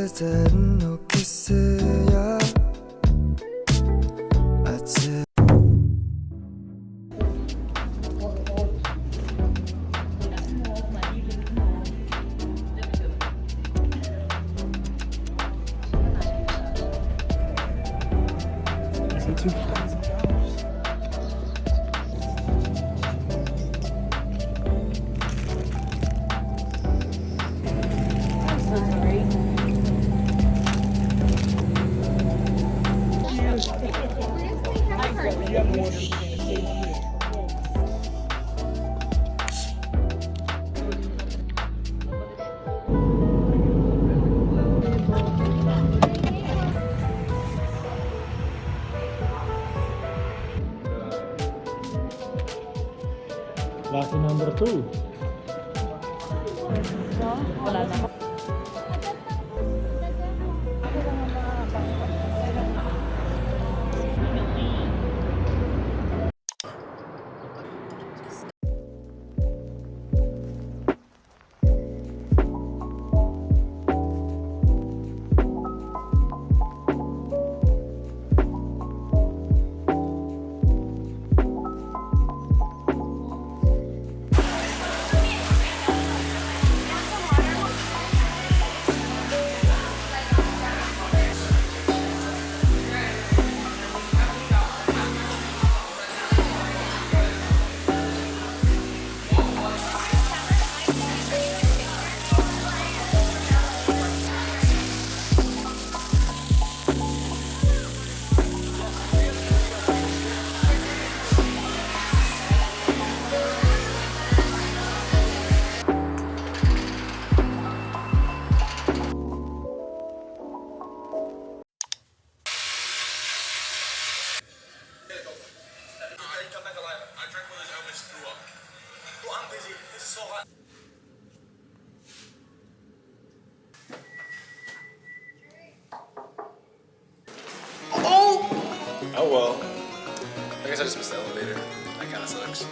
그댄 오피스야 아침 Lucky number 2. Wala na. Oh well. I guess I just missed the elevator. That kinda sucks.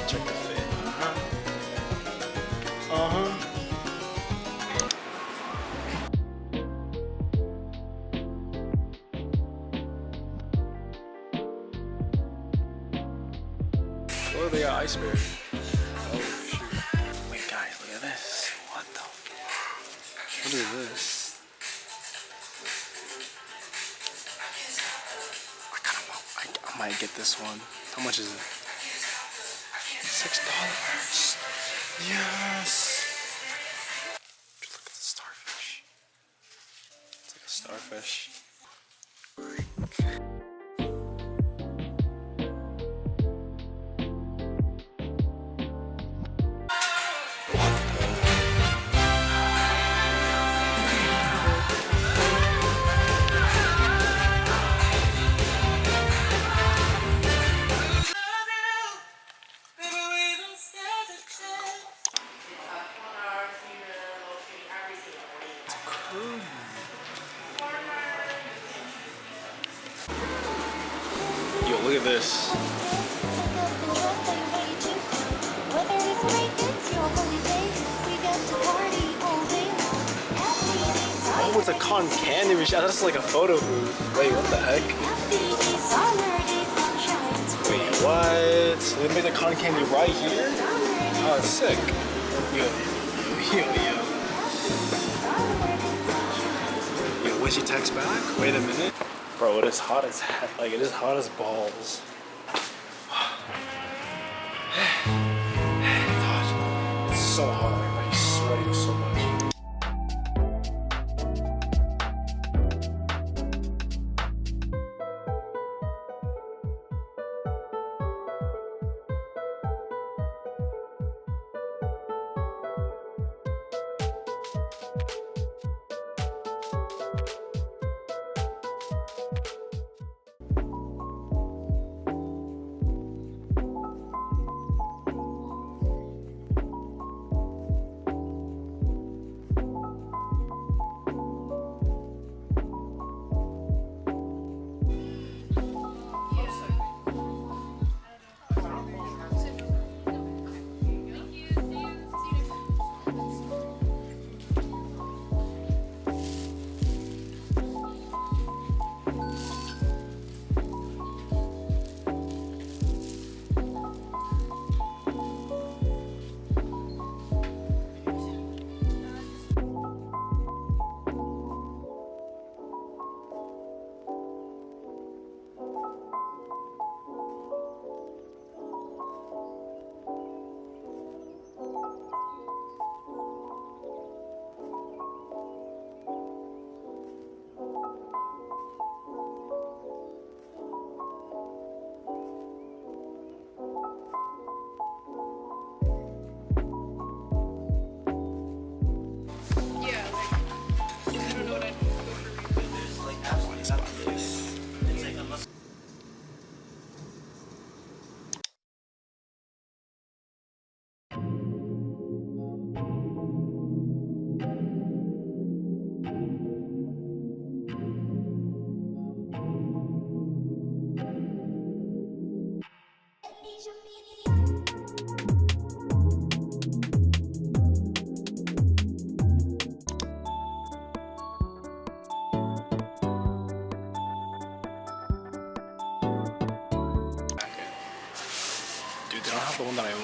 Check the fit. Oh, they got ice bear. Oh shoot. Wait guys, look at this. What the What is this? I might get this one. How much is it? $6. Yes. Look at the starfish. It's like a starfish. Yo, look at this. Oh, it's a cotton candy machine. That's like a photo booth. Wait, what the heck? Wait, what? They made the cotton candy right here? Oh, it's sick. Yo, when she texts back? Wait a minute. Bro, it is hot as heck. Like, it is hot as balls. It's hot. It's so hot. My body's sweating so much.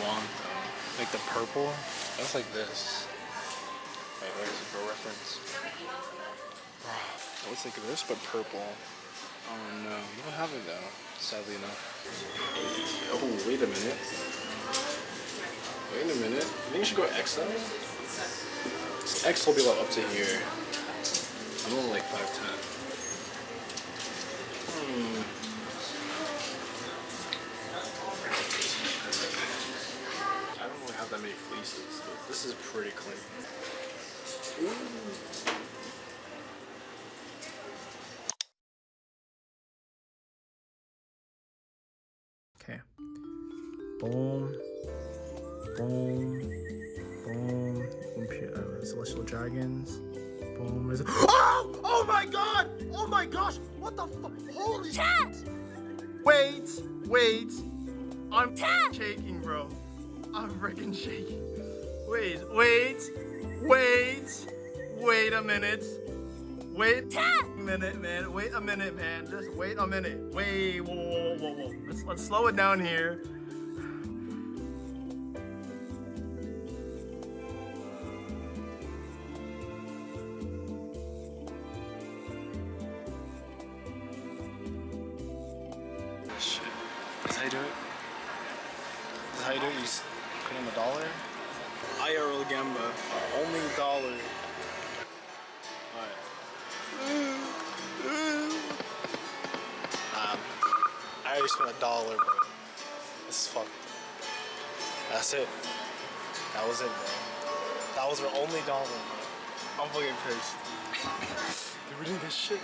want though. Like the purple. That's like this. Wait, where is it for reference? It looks like this, but purple. Oh no, you don't have it though. Sadly enough. Oh, wait a minute. Wait a minute. You think you should go XL? XL will be like up to here. I'm only like 5'10". I don't really have that many fleeces, but this is pretty clean. Ooh. Okay. Boom. Boom. Boom. Celestial Dragons. Boom. Oh! Oh my god! Oh my gosh! What the fuck? Holy shit! Wait! Wait! I'm shaking, bro. I'm freaking shaking. Wait! Wait! Wait! Wait a minute. Wait a minute, man. Wait a minute, man. Just wait a minute. Wait, whoa. Let's slow it down here. Shit. That's how you do it? That's how you do it? You just put in $1? IRL Gamba. Only $1. Alright. I already spent $1, bro. This is fucked. That's it. That was it, bro. That was our only $1, bro. I'm fucking pissed. Dude, we didn't get shit.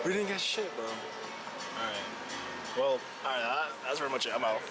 We didn't get shit, bro. Alright. Well, alright, that's pretty much it. I'm out.